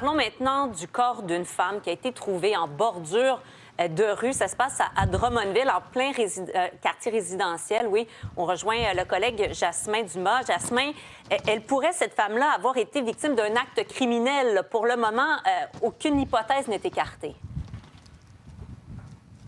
Parlons maintenant du corps d'une femme qui a été trouvée en bordure de rue. Ça se passe à Drummondville, en plein quartier résidentiel. Oui, on rejoint le collègue Jasmin Dumas. Jasmin, elle pourrait, cette femme-là, avoir été victime d'un acte criminel. Pour le moment, aucune hypothèse n'est écartée.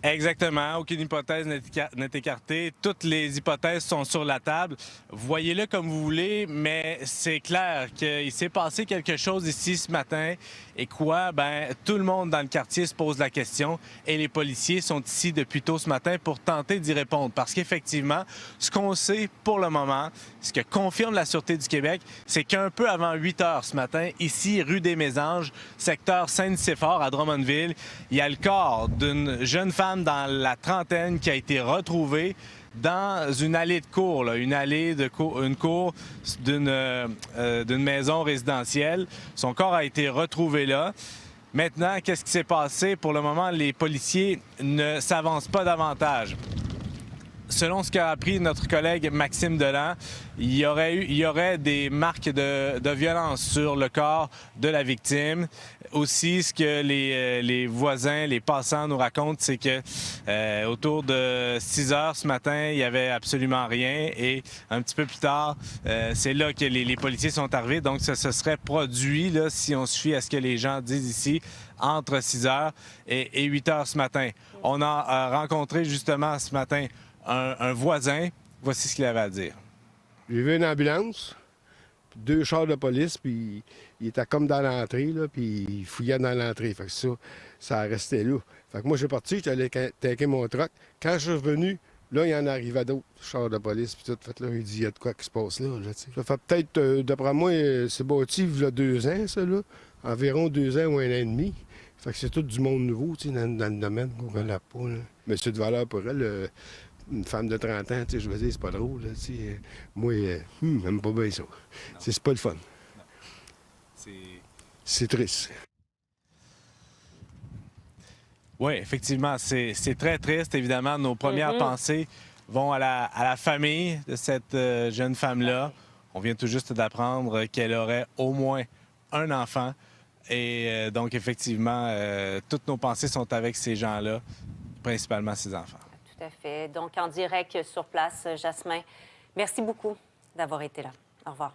Exactement. Aucune hypothèse n'est écartée. Toutes les hypothèses sont sur la table. Voyez-le comme vous voulez, mais c'est clair qu'il s'est passé quelque chose ici ce matin. Et quoi? Bien, tout le monde dans le quartier se pose la question et les policiers sont ici depuis tôt ce matin pour tenter d'y répondre. Parce qu'effectivement, ce qu'on sait pour le moment, ce que confirme la Sûreté du Québec, c'est qu'un peu avant 8 heures ce matin, ici, rue des Mésanges, secteur Saint-Nicéphore à Drummondville, il y a le corps d'une jeune femme dans la trentaine qui a été retrouvée dans une allée de cour, là, une cour d'une maison résidentielle. Son corps a été retrouvé là. Maintenant, qu'est-ce qui s'est passé? Pour le moment, les policiers ne s'avancent pas davantage. Selon ce qu'a appris notre collègue Maxime Delan, il y aurait des marques de violence sur le corps de la victime. Aussi, ce que les voisins, les passants nous racontent, c'est que autour de 6 heures ce matin, il n'y avait absolument rien. Et un petit peu plus tard, c'est là que les policiers sont arrivés. Donc, ça se serait produit, là, si on se fie à ce que les gens disent ici, entre 6 heures et 8 heures ce matin. On a rencontré justement ce matin un voisin. Voici ce qu'il avait à dire. J'ai vu une ambulance, puis 2 chars de police, puis il était comme dans l'entrée, là, puis il fouillait dans l'entrée. Fait que ça restait là. Fait que moi, j'ai parti, j'étais allé taquer mon truck. Quand je suis revenu, là, il y en arrivait d'autres chars de police, puis tout. Fait là, il dit, il y a de quoi qui se passe là, t'sais. Ça fait peut-être, d'après moi, c'est bâti il y a 2 ans, ça, là. Environ 2 ans ou 1 an et demi. Fait que c'est tout du monde nouveau, tu sais, dans le domaine qu'on connaît pas, là. Mais c'est de valeur pour elle, une femme de 30 ans, je veux dire, c'est pas drôle. Là, moi, j'aime pas bien ça. C'est pas le fun. C'est triste. Oui, effectivement, c'est très triste. Évidemment, nos premières pensées vont à la famille de cette jeune femme-là. On vient tout juste d'apprendre qu'elle aurait au moins un enfant. Et donc, effectivement, toutes nos pensées sont avec ces gens-là, principalement ses enfants. Tout à fait. Donc, en direct sur place, Jasmin, merci beaucoup d'avoir été là. Au revoir.